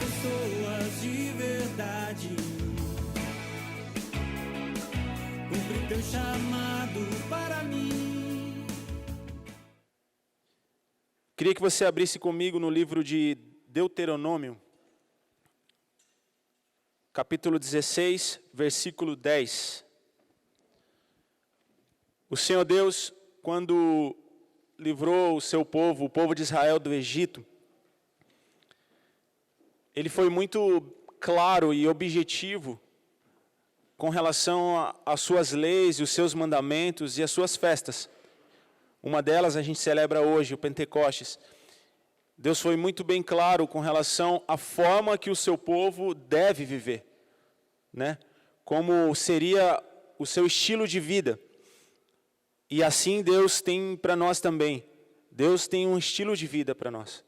pessoas de verdade. Cumpre teu chamado para mim. Queria que você abrisse comigo no livro de Deuteronômio, capítulo 16, versículo 10. O Senhor Deus, quando livrou o seu povo, o povo de Israel do Egito, Ele foi muito claro e objetivo com relação às suas leis, os seus mandamentos e as suas festas. Uma delas a gente celebra hoje, o Pentecostes. Deus foi muito bem claro com relação à forma que o seu povo deve viver, né? Como seria o seu estilo de vida. E assim Deus tem para nós também. Deus tem um estilo de vida para nós.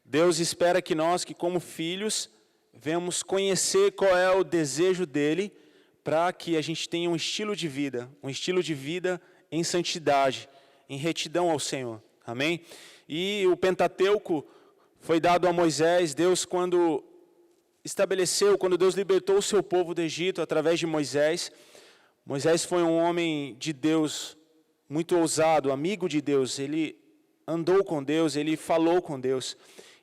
Deus espera que nós, que como filhos, venhamos conhecer qual é o desejo dEle, para que a gente tenha um estilo de vida em santidade, em retidão ao Senhor. Amém? E o Pentateuco foi dado a Moisés. Deus, quando Deus libertou o seu povo do Egito através de Moisés, Moisés foi um homem de Deus, muito ousado, amigo de Deus. Ele andou com Deus, ele falou com Deus.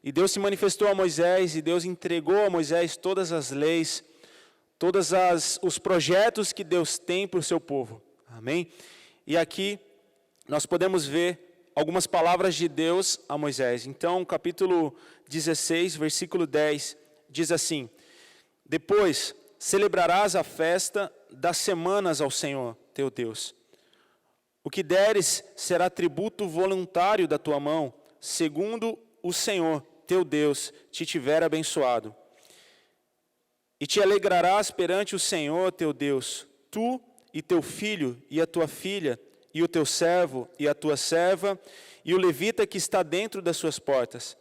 E Deus se manifestou a Moisés, e Deus entregou a Moisés todas as leis, todos os projetos que Deus tem para o seu povo. Amém? E aqui nós podemos ver algumas palavras de Deus a Moisés. Então, capítulo 16, versículo 10, diz assim: Depois celebrarás a festa das semanas ao Senhor, teu Deus. O que deres será tributo voluntário da tua mão, segundo o Senhor, teu Deus, te tiver abençoado. E te alegrarás perante o Senhor, teu Deus, tu e teu filho e a tua filha, e o teu servo e a tua serva, e o levita que está dentro das suas portas,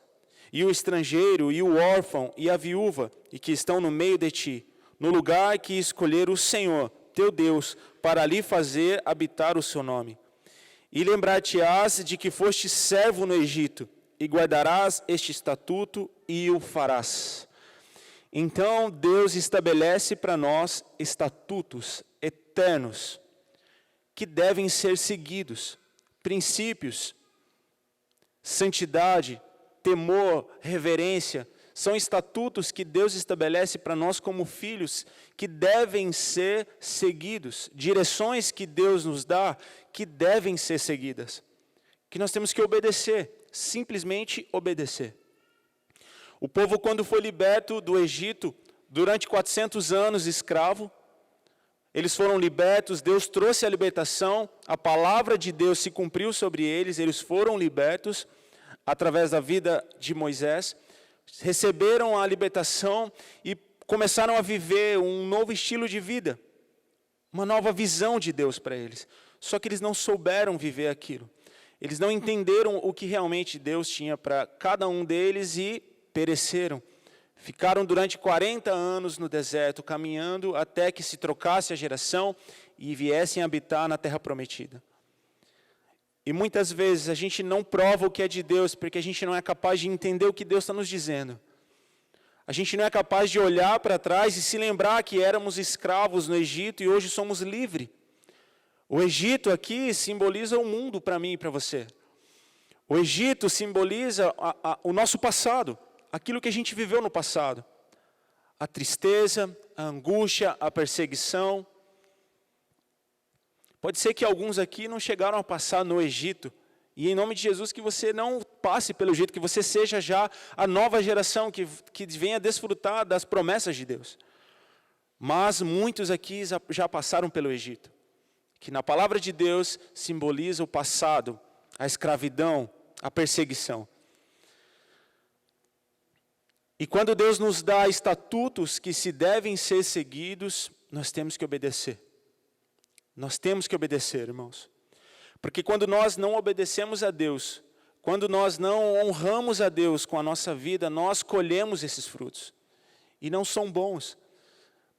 e o estrangeiro e o órfão e a viúva, e que estão no meio de ti, no lugar que escolher o Senhor, teu Deus, para ali fazer habitar o seu nome. E lembrar-te-ás de que foste servo no Egito, e guardarás este estatuto e o farás. Então Deus estabelece para nós estatutos eternos que devem ser seguidos, princípios, santidade, temor, reverência, são estatutos que Deus estabelece para nós como filhos que devem ser seguidos, direções que Deus nos dá que devem ser seguidas, que nós temos que obedecer, simplesmente obedecer. O povo, quando foi liberto do Egito, durante 400 anos escravo, eles foram libertos, Deus trouxe a libertação, a palavra de Deus se cumpriu sobre eles foram libertos através da vida de Moisés, receberam a libertação e começaram a viver um novo estilo de vida, uma nova visão de Deus para eles. Só que eles não souberam viver aquilo. Eles não entenderam o que realmente Deus tinha para cada um deles e pereceram. Ficaram durante 40 anos no deserto, caminhando até que se trocasse a geração e viessem habitar na terra prometida. E muitas vezes a gente não prova o que é de Deus, porque a gente não é capaz de entender o que Deus está nos dizendo. A gente não é capaz de olhar para trás e se lembrar que éramos escravos no Egito e hoje somos livres. O Egito aqui simboliza o mundo para mim e para você. O Egito simboliza o nosso passado, aquilo que a gente viveu no passado. A tristeza, a angústia, a perseguição. Pode ser que alguns aqui não chegaram a passar no Egito. E em nome de Jesus que você não passe pelo Egito, que você seja já a nova geração que venha desfrutar das promessas de Deus. Mas muitos aqui já passaram pelo Egito. Que na palavra de Deus simboliza o passado, a escravidão, a perseguição. E quando Deus nos dá estatutos que se devem ser seguidos, nós temos que obedecer. Nós temos que obedecer, irmãos. Porque quando nós não obedecemos a Deus, quando nós não honramos a Deus com a nossa vida, nós colhemos esses frutos. E não são bons.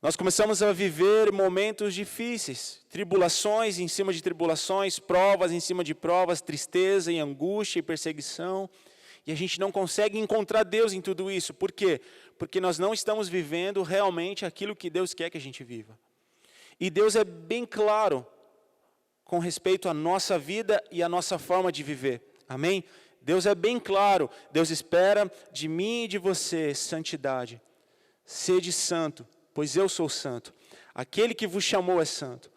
Nós começamos a viver momentos difíceis, tribulações em cima de tribulações, provas em cima de provas, tristeza e angústia e perseguição. E a gente não consegue encontrar Deus em tudo isso. Por quê? Porque nós não estamos vivendo realmente aquilo que Deus quer que a gente viva. E Deus é bem claro com respeito à nossa vida e à nossa forma de viver. Amém? Deus é bem claro. Deus espera de mim e de você santidade. Sede santo, pois eu sou santo. Aquele que vos chamou é santo.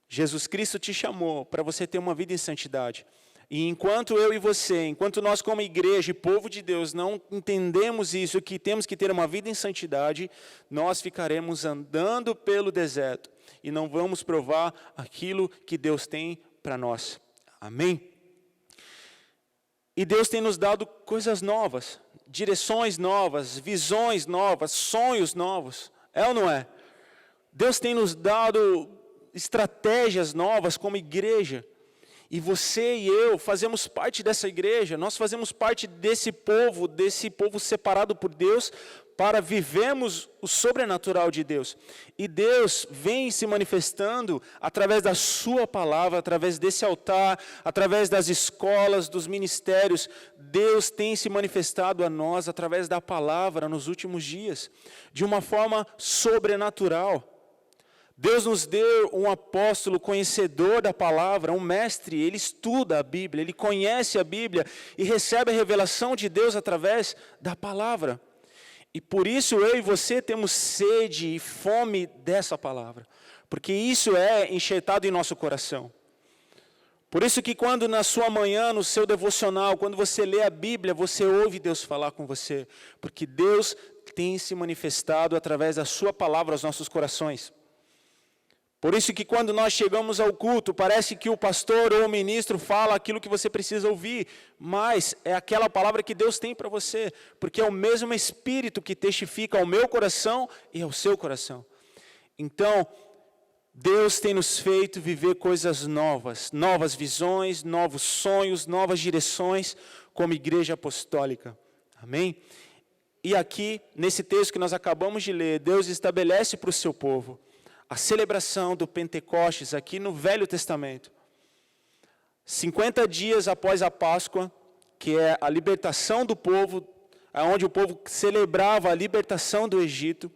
Jesus Cristo te chamou para você ter uma vida em santidade. E enquanto eu e você, enquanto nós como igreja e povo de Deus não entendemos isso, que temos que ter uma vida em santidade, nós ficaremos andando pelo deserto e não vamos provar aquilo que Deus tem para nós. Amém? E Deus tem nos dado coisas novas, direções novas, visões novas, sonhos novos. É ou não é? Deus tem nos dado estratégias novas como igreja. E você e eu fazemos parte dessa igreja, nós fazemos parte desse povo separado por Deus, para vivermos o sobrenatural de Deus. E Deus vem se manifestando através da sua palavra, através desse altar, através das escolas, dos ministérios. Deus tem se manifestado a nós através da palavra nos últimos dias, de uma forma sobrenatural. Deus nos deu um apóstolo conhecedor da palavra, um mestre, ele estuda a Bíblia, ele conhece a Bíblia e recebe a revelação de Deus através da palavra. E por isso eu e você temos sede e fome dessa palavra, porque isso é enxertado em nosso coração. Por isso que quando na sua manhã, no seu devocional, quando você lê a Bíblia, você ouve Deus falar com você, porque Deus tem se manifestado através da sua palavra aos nossos corações. Por isso que quando nós chegamos ao culto, parece que o pastor ou o ministro fala aquilo que você precisa ouvir, mas é aquela palavra que Deus tem para você, porque é o mesmo Espírito que testifica ao meu coração e ao seu coração. Então, Deus tem nos feito viver coisas novas, novas visões, novos sonhos, novas direções, como igreja apostólica. Amém? E aqui, nesse texto que nós acabamos de ler, Deus estabelece para o seu povo a celebração do Pentecostes aqui no Velho Testamento. 50 dias após a Páscoa, que é a libertação do povo, onde o povo celebrava a libertação do Egito,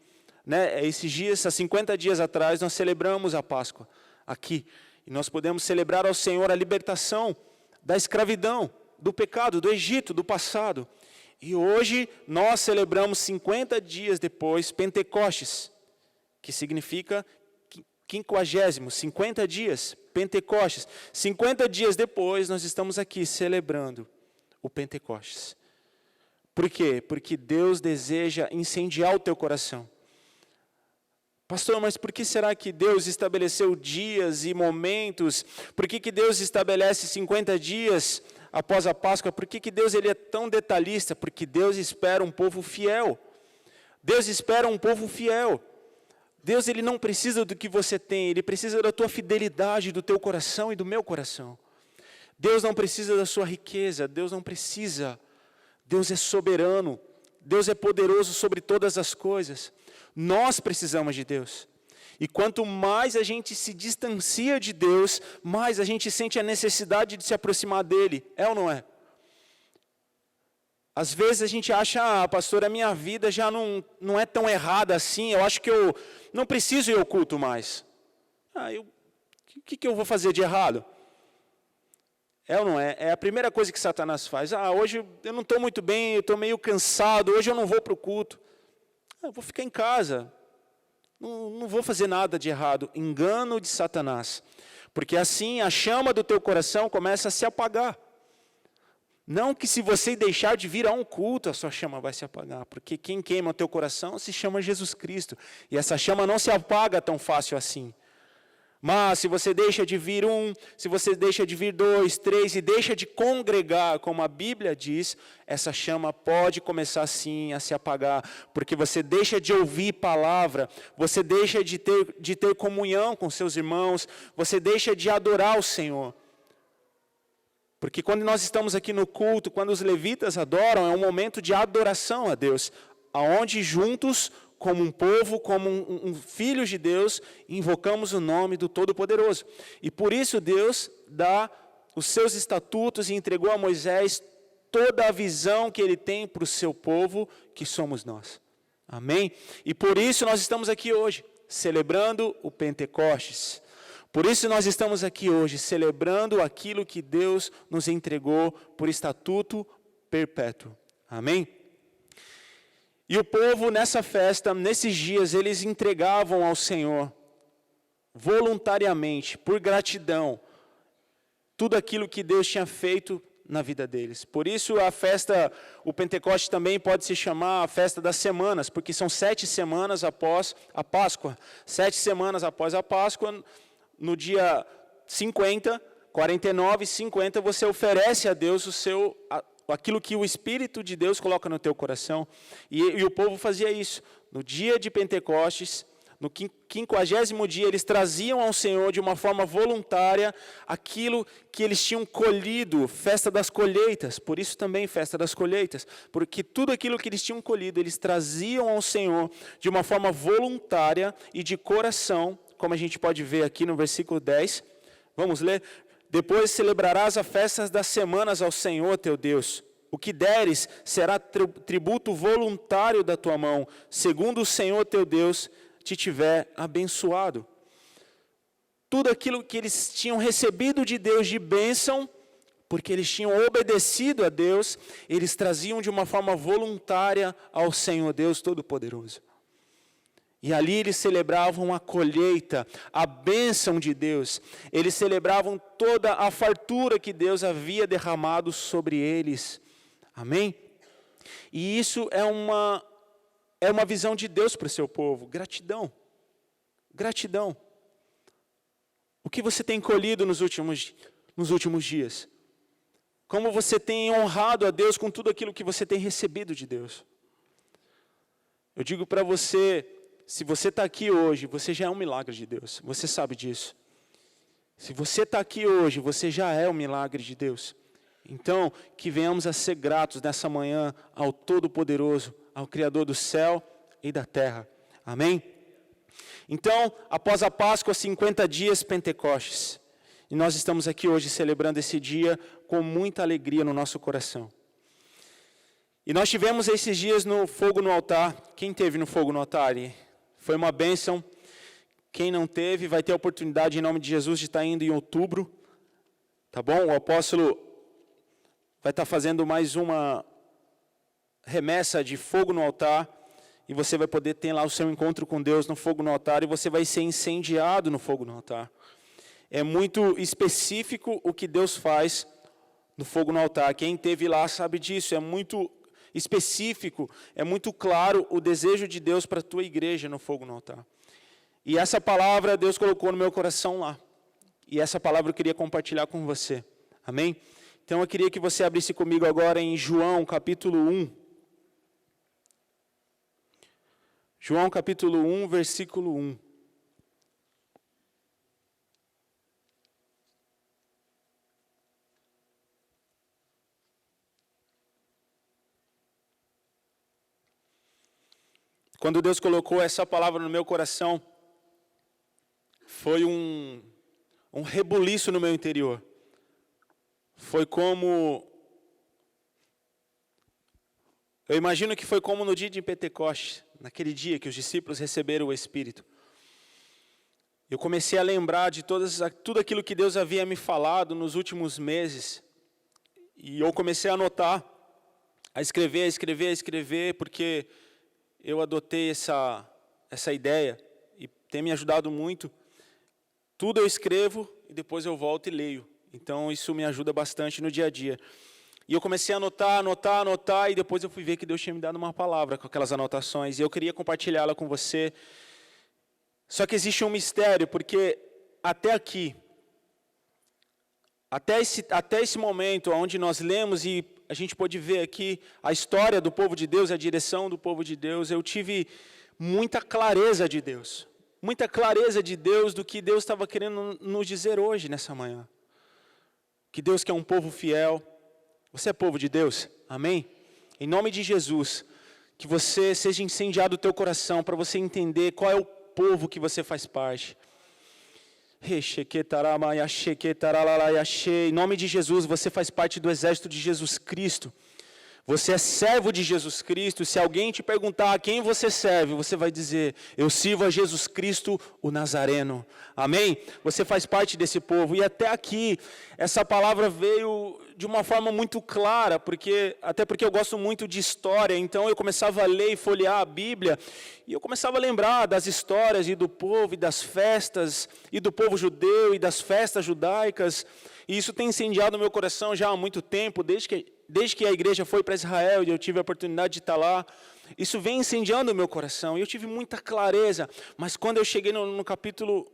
né? Esses dias, há 50 dias atrás, nós celebramos a Páscoa aqui. E nós podemos celebrar ao Senhor a libertação da escravidão, do pecado, do Egito, do passado. E hoje nós celebramos 50 dias depois Pentecostes, que significa 50º, 50 dias, Pentecostes. 50 dias depois, nós estamos aqui celebrando o Pentecostes. Por quê? Porque Deus deseja incendiar o teu coração. Pastor, mas por que será que Deus estabeleceu dias e momentos? Por que Deus estabelece 50 dias após a Páscoa? Por que Deus ele é tão detalhista? Porque Deus espera um povo fiel. Deus espera um povo fiel. Deus ele não precisa do que você tem, Ele precisa da tua fidelidade, do teu coração e do meu coração. Deus não precisa da sua riqueza, Deus não precisa. Deus é soberano, Deus é poderoso sobre todas as coisas. Nós precisamos de Deus. E quanto mais a gente se distancia de Deus, mais a gente sente a necessidade de se aproximar dEle. É ou não é? Às vezes a gente acha, pastor, a minha vida já não é tão errada assim, eu acho que eu não preciso ir ao culto mais. O que eu vou fazer de errado? É ou não é? É a primeira coisa que Satanás faz. Hoje eu não estou muito bem, eu estou meio cansado, hoje eu não vou para o culto. Eu vou ficar em casa, não vou fazer nada de errado. Engano de Satanás. Porque assim a chama do teu coração começa a se apagar. Não que se você deixar de vir a um culto, a sua chama vai se apagar. Porque quem queima o teu coração se chama Jesus Cristo. E essa chama não se apaga tão fácil assim. Mas se você deixa de vir se você deixa de vir 2, 3 e deixa de congregar, como a Bíblia diz, essa chama pode começar sim a se apagar. Porque você deixa de ouvir palavra, você deixa de ter comunhão com seus irmãos, você deixa de adorar o Senhor. Porque quando nós estamos aqui no culto, quando os levitas adoram, é um momento de adoração a Deus, aonde juntos, como um povo, como um filho de Deus, invocamos o nome do Todo-Poderoso. E por isso Deus dá os seus estatutos e entregou a Moisés toda a visão que Ele tem para o seu povo, que somos nós. Amém? E por isso nós estamos aqui hoje, celebrando o Pentecostes. Por isso nós estamos aqui hoje, celebrando aquilo que Deus nos entregou por estatuto perpétuo. Amém? E o povo nessa festa, nesses dias, eles entregavam ao Senhor, voluntariamente, por gratidão, tudo aquilo que Deus tinha feito na vida deles. Por isso a festa, o Pentecoste também pode se chamar a festa das semanas, porque são 7 semanas após a Páscoa. 7 semanas após a Páscoa, no dia 50, 49, 50, você oferece a Deus aquilo que o Espírito de Deus coloca no teu coração. E o povo fazia isso. No dia de Pentecostes, no 50º dia, eles traziam ao Senhor de uma forma voluntária aquilo que eles tinham colhido, festa das colheitas, por isso também festa das colheitas, porque tudo aquilo que eles tinham colhido, eles traziam ao Senhor de uma forma voluntária e de coração, como a gente pode ver aqui no versículo 10. Vamos ler? Depois celebrarás as festas das semanas ao Senhor teu Deus. O que deres será tributo voluntário da tua mão, segundo o Senhor teu Deus te tiver abençoado. Tudo aquilo que eles tinham recebido de Deus de bênção, porque eles tinham obedecido a Deus, eles traziam de uma forma voluntária ao Senhor Deus Todo-Poderoso. E ali eles celebravam a colheita, a bênção de Deus. Eles celebravam toda a fartura que Deus havia derramado sobre eles. Amém? E isso é uma visão de Deus para o seu povo. Gratidão. Gratidão. O que você tem colhido nos últimos dias? Como você tem honrado a Deus com tudo aquilo que você tem recebido de Deus? Eu digo para você, se você está aqui hoje, você já é um milagre de Deus. Você sabe disso. Se você está aqui hoje, você já é um milagre de Deus. Então, que venhamos a ser gratos nessa manhã ao Todo-Poderoso, ao Criador do céu e da terra. Amém? Então, após a Páscoa, 50 dias Pentecostes. E nós estamos aqui hoje celebrando esse dia com muita alegria no nosso coração. E nós tivemos esses dias no fogo no altar. Quem teve no fogo no altar? Foi uma bênção. Quem não teve, vai ter a oportunidade, em nome de Jesus, de estar indo em outubro. Tá bom? O apóstolo vai estar fazendo mais uma remessa de fogo no altar, e você vai poder ter lá o seu encontro com Deus no fogo no altar, e você vai ser incendiado no fogo no altar. É muito específico o que Deus faz no fogo no altar. Quem esteve lá sabe disso, é muito específico, é muito claro o desejo de Deus para a tua igreja no fogo no altar. E essa palavra Deus colocou no meu coração lá, e essa palavra eu queria compartilhar com você. Amém? Então eu queria que você abrisse comigo agora em João capítulo 1. João capítulo 1, versículo 1. Quando Deus colocou essa palavra no meu coração, foi um rebuliço no meu interior. Foi como, eu imagino que foi como no dia de Pentecostes, naquele dia que os discípulos receberam o Espírito. Eu comecei a lembrar de tudo aquilo que Deus havia me falado nos últimos meses. E eu comecei a anotar, a escrever, porque eu adotei essa ideia e tem me ajudado muito. Tudo eu escrevo e depois eu volto e leio. Então, isso me ajuda bastante no dia a dia. E eu comecei a anotar, e depois eu fui ver que Deus tinha me dado uma palavra com aquelas anotações, e eu queria compartilhá-la com você. Só que existe um mistério, porque até aqui, até esse momento, onde nós lemos e a gente pôde ver aqui a história do povo de Deus, a direção do povo de Deus, eu tive muita clareza de Deus. Muita clareza de Deus do que Deus estava querendo nos dizer hoje, nessa manhã. Que Deus quer um povo fiel. Você é povo de Deus? Amém? Em nome de Jesus, que você seja incendiado o teu coração para você entender qual é o povo que você faz parte. Em nome de Jesus, você faz parte do exército de Jesus Cristo. Você é servo de Jesus Cristo. Se alguém te perguntar a quem você serve, você vai dizer: eu sirvo a Jesus Cristo, o Nazareno. Amém? Você faz parte desse povo. E até aqui, essa palavra veio de uma forma muito clara, até porque eu gosto muito de história. Então eu começava a ler e folhear a Bíblia, e eu começava a lembrar das histórias e do povo, e das festas, e do povo judeu, e das festas judaicas. E isso tem incendiado o meu coração já há muito tempo, desde que a igreja foi para Israel e eu tive a oportunidade de estar lá. Isso vem incendiando o meu coração, e eu tive muita clareza. Mas quando eu cheguei no capítulo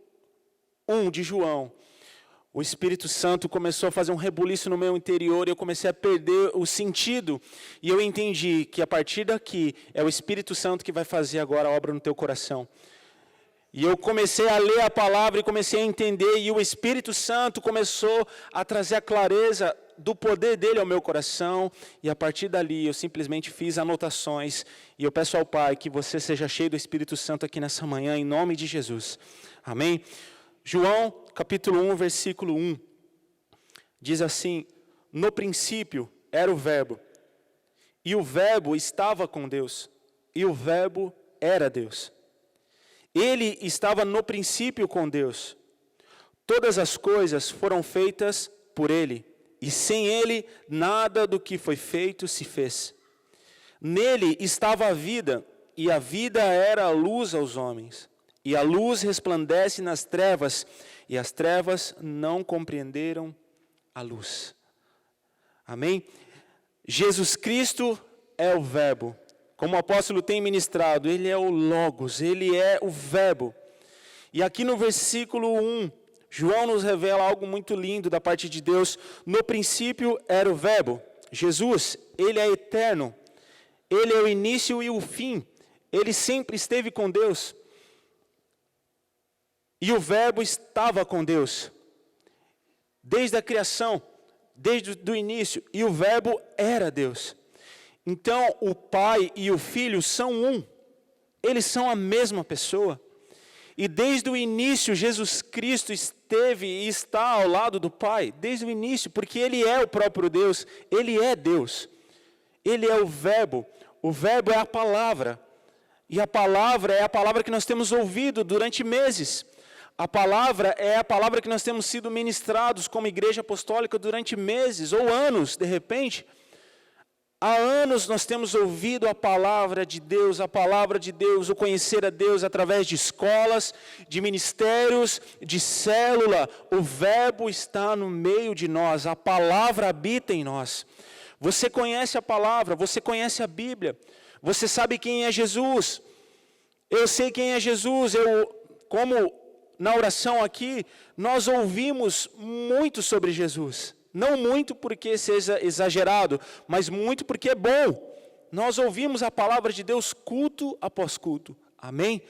1 de João, o Espírito Santo começou a fazer um rebuliço no meu interior, e eu comecei a perder o sentido. E eu entendi que a partir daqui, é o Espírito Santo que vai fazer agora a obra no teu coração. E eu comecei a ler a palavra e comecei a entender, e o Espírito Santo começou a trazer a clareza do poder dele ao meu coração, e a partir dali eu simplesmente fiz anotações, e eu peço ao Pai que você seja cheio do Espírito Santo aqui nessa manhã, em nome de Jesus. Amém? João, capítulo 1, versículo 1, diz assim: no princípio era o Verbo, e o Verbo estava com Deus, e o Verbo era Deus. Ele estava no princípio com Deus. Todas as coisas foram feitas por Ele, e sem Ele nada do que foi feito se fez. Nele estava a vida, e a vida era a luz aos homens. E a luz resplandece nas trevas, e as trevas não compreenderam a luz. Amém? Jesus Cristo é o Verbo. Como o apóstolo tem ministrado, ele é o Logos, ele é o Verbo. E aqui no versículo 1, João nos revela algo muito lindo da parte de Deus. No princípio era o Verbo. Jesus, ele é eterno. Ele é o início e o fim. Ele sempre esteve com Deus. E o Verbo estava com Deus. Desde a criação, desde o início. E o Verbo era Deus. Então, o Pai e o Filho são um. Eles são a mesma pessoa. E desde o início, Jesus Cristo esteve e está ao lado do Pai. Desde o início, porque Ele é o próprio Deus. Ele é Deus. Ele é o Verbo. O Verbo é a palavra. E a palavra é a palavra que nós temos ouvido durante meses. A palavra é a palavra que nós temos sido ministrados como igreja apostólica durante meses ou anos, de repente. Há anos nós temos ouvido a palavra de Deus, o conhecer a Deus através de escolas, de ministérios, de célula. O Verbo está no meio de nós, a palavra habita em nós. Você conhece a palavra, você conhece a Bíblia, você sabe quem é Jesus. Eu sei quem é Jesus, como na oração aqui, nós ouvimos muito sobre Jesus. Não muito porque seja exagerado, mas muito porque é bom. Nós ouvimos a palavra de Deus culto após culto. Amém?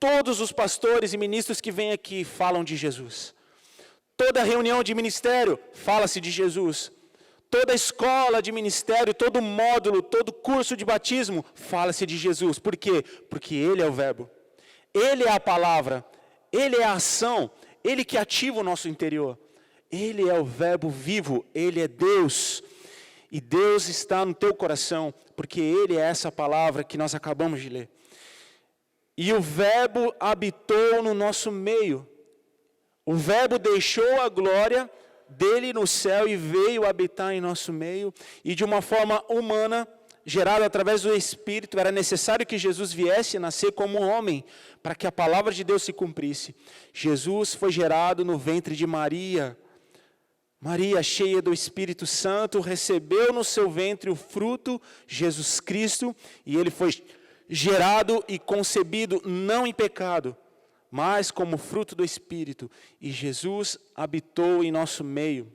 Todos os pastores e ministros que vêm aqui falam de Jesus. Toda reunião de ministério fala-se de Jesus. Toda escola de ministério, todo módulo, todo curso de batismo fala-se de Jesus. Por quê? Porque Ele é o Verbo. Ele é a palavra. Ele é a ação. Ele que ativa o nosso interior. Ele é o Verbo vivo, Ele é Deus, e Deus está no teu coração, porque Ele é essa palavra que nós acabamos de ler. E o Verbo habitou no nosso meio, o Verbo deixou a glória dele no céu e veio habitar em nosso meio, e de uma forma humana, gerado através do Espírito, era necessário que Jesus viesse a nascer como homem, para que a palavra de Deus se cumprisse. Jesus foi gerado no ventre de Maria. Maria, cheia do Espírito Santo, recebeu no seu ventre o fruto, Jesus Cristo, e ele foi gerado e concebido não em pecado, mas como fruto do Espírito. E Jesus habitou em nosso meio.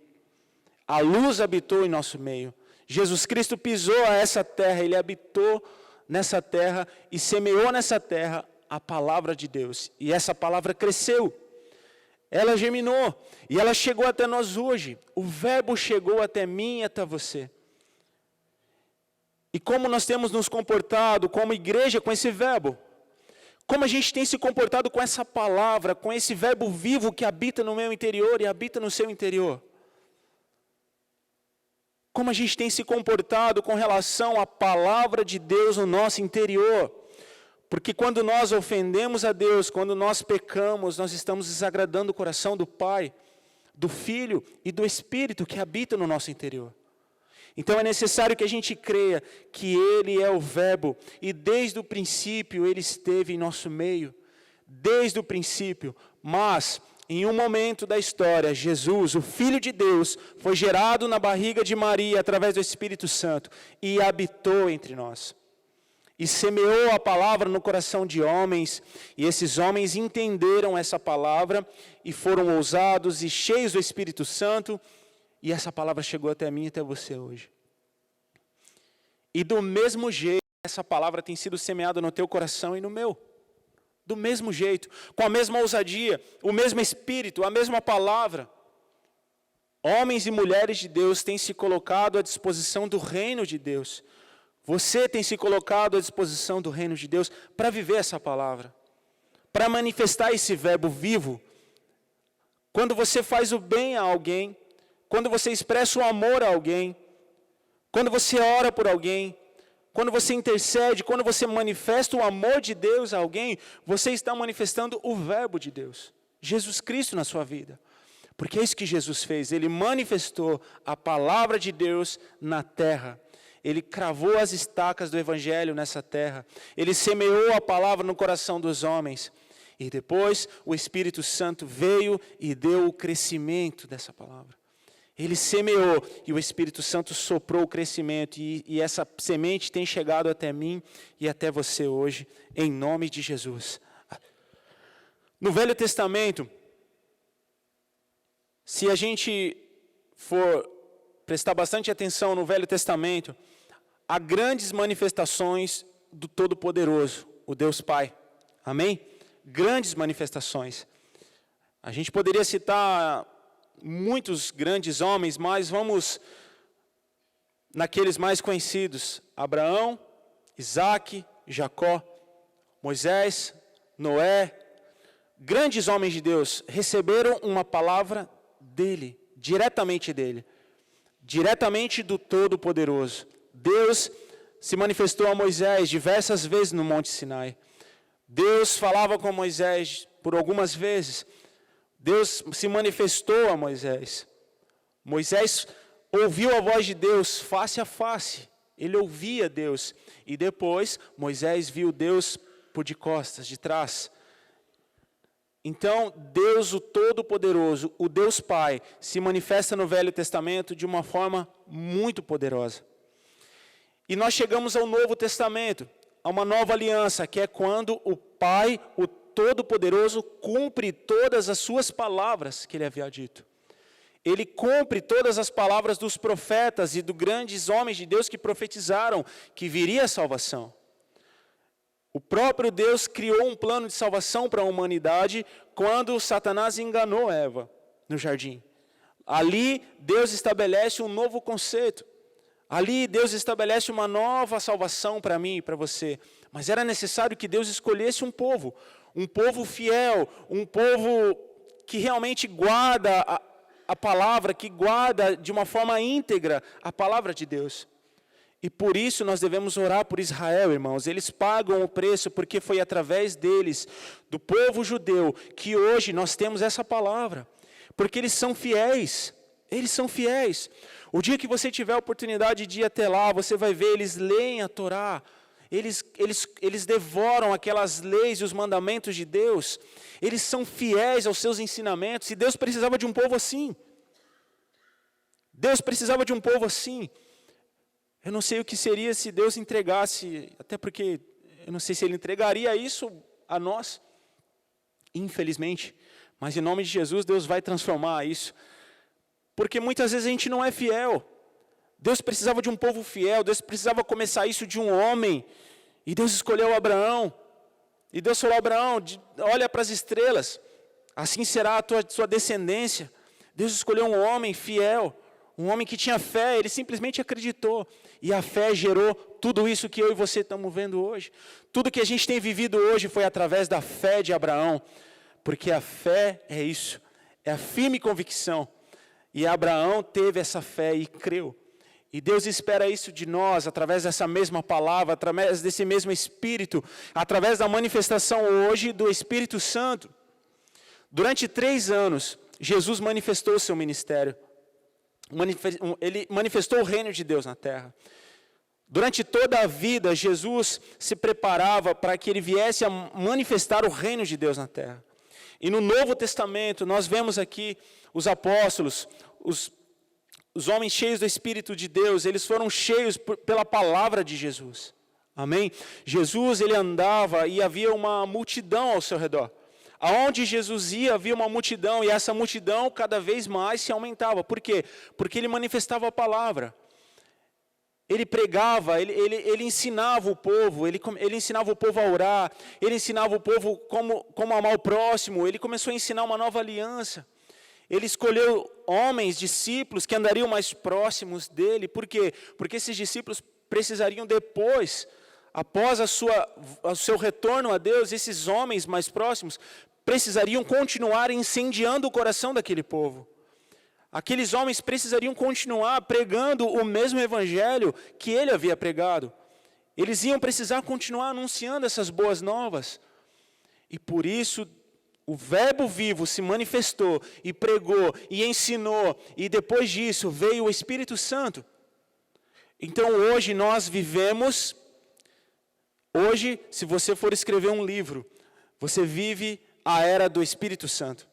A luz habitou em nosso meio. Jesus Cristo pisou a essa terra, Ele habitou nessa terra e semeou nessa terra a palavra de Deus. E essa palavra cresceu. Ela germinou e ela chegou até nós hoje. O Verbo chegou até mim e até você. E como nós temos nos comportado como igreja com esse Verbo? Como a gente tem se comportado com essa palavra, com esse verbo vivo que habita no meu interior e habita no seu interior? Como a gente tem se comportado com relação à palavra de Deus no nosso interior? Porque quando nós ofendemos a Deus, quando nós pecamos, nós estamos desagradando o coração do Pai, do Filho e do Espírito que habita no nosso interior. Então é necessário que a gente creia que Ele é o Verbo e desde o princípio Ele esteve em nosso meio, desde o princípio, mas em um momento da história, Jesus, o Filho de Deus, foi gerado na barriga de Maria através do Espírito Santo e habitou entre nós. E semeou a palavra no coração de homens, e esses homens entenderam essa palavra e foram ousados e cheios do Espírito Santo, e essa palavra chegou até mim e até você hoje. E do mesmo jeito, essa palavra tem sido semeada no teu coração e no meu. Do mesmo jeito, com a mesma ousadia, o mesmo Espírito, a mesma palavra. Homens e mulheres de Deus têm se colocado à disposição do reino de Deus. Você tem se colocado à disposição do reino de Deus para viver essa palavra, para manifestar esse verbo vivo. Quando você faz o bem a alguém, quando você expressa o amor a alguém, quando você ora por alguém, quando você intercede, quando você manifesta o amor de Deus a alguém, você está manifestando o verbo de Deus, Jesus Cristo na sua vida. Porque é isso que Jesus fez, Ele manifestou a palavra de Deus na terra. Ele cravou as estacas do Evangelho nessa terra. Ele semeou a palavra no coração dos homens. E depois o Espírito Santo veio e deu o crescimento dessa palavra. Ele semeou e o Espírito Santo soprou o crescimento. E essa semente tem chegado até mim e até você hoje, em nome de Jesus. No Velho Testamento, se a gente for prestar bastante atenção no Velho Testamento, há grandes manifestações do Todo-Poderoso, o Deus Pai. Amém? Grandes manifestações. A gente poderia citar muitos grandes homens, mas vamos naqueles mais conhecidos. Abraão, Isaac, Jacó, Moisés, Noé. Grandes homens de Deus receberam uma palavra dele, diretamente do Todo-Poderoso. Deus se manifestou a Moisés diversas vezes no Monte Sinai. Deus falava com Moisés por algumas vezes. Deus se manifestou a Moisés. Moisés ouviu a voz de Deus face a face. Ele ouvia Deus. E depois Moisés viu Deus por de costas, de trás. Então, Deus o Todo-Poderoso, o Deus Pai, se manifesta no Velho Testamento de uma forma muito poderosa. E nós chegamos ao Novo Testamento, a uma nova aliança, que é quando o Pai, o Todo-Poderoso, cumpre todas as suas palavras que Ele havia dito. Ele cumpre todas as palavras dos profetas e dos grandes homens de Deus que profetizaram que viria a salvação. O próprio Deus criou um plano de salvação para a humanidade quando Satanás enganou Eva no jardim. Ali Deus estabelece um novo conceito. Ali Deus estabelece uma nova salvação para mim e para você. Mas era necessário que Deus escolhesse um povo fiel, um povo que realmente guarda a palavra, que guarda de uma forma íntegra a palavra de Deus. E por isso nós devemos orar por Israel, irmãos. Eles pagam o preço porque foi através deles, do povo judeu, que hoje nós temos essa palavra. Porque eles são fiéis. Eles são fiéis. O dia que você tiver a oportunidade de ir até lá, você vai ver, eles leem a Torá. Eles devoram aquelas leis e os mandamentos de Deus. Eles são fiéis aos seus ensinamentos. E Deus precisava de um povo assim. Deus precisava de um povo assim. Eu não sei o que seria se Deus entregasse, até porque eu não sei se Ele entregaria isso a nós, infelizmente. Mas em nome de Jesus, Deus vai transformar isso. Porque muitas vezes a gente não é fiel. Deus precisava de um povo fiel, Deus precisava começar isso de um homem. E Deus escolheu Abraão. E Deus falou a Abraão, olha para as estrelas, assim será a sua descendência. Deus escolheu um homem fiel, Um homem que tinha fé, ele simplesmente acreditou. E a fé gerou tudo isso que eu e você estamos vendo hoje. Tudo que a gente tem vivido hoje foi através da fé de Abraão. Porque a fé é isso, é a firme convicção. E Abraão teve essa fé e creu. E Deus espera isso de nós, através dessa mesma palavra, através desse mesmo Espírito, através da manifestação hoje do Espírito Santo. Durante 3 anos, Jesus manifestou o seu ministério. Ele manifestou o reino de Deus na terra. Durante toda a vida, Jesus se preparava para que ele viesse a manifestar o reino de Deus na terra. E no Novo Testamento, nós vemos aqui os apóstolos, os homens cheios do Espírito de Deus, eles foram cheios pela palavra de Jesus. Amém? Jesus, ele andava e havia uma multidão ao seu redor. Aonde Jesus ia, havia uma multidão, e essa multidão cada vez mais se aumentava. Por quê? Porque ele manifestava a palavra. Ele pregava, ele ensinava o povo, ele ensinava o povo a orar, ele ensinava o povo como amar o próximo, ele começou a ensinar uma nova aliança. Ele escolheu homens, discípulos, que andariam mais próximos dele. Por quê? Porque esses discípulos precisariam depois, após o seu retorno a Deus, esses homens mais próximos precisariam continuar incendiando o coração daquele povo. Aqueles homens precisariam continuar pregando o mesmo evangelho que ele havia pregado. Eles iam precisar continuar anunciando essas boas novas. E por isso, o Verbo vivo se manifestou e pregou e ensinou. E depois disso veio o Espírito Santo. Então hoje nós vivemos, hoje se você for escrever um livro, você vive a era do Espírito Santo.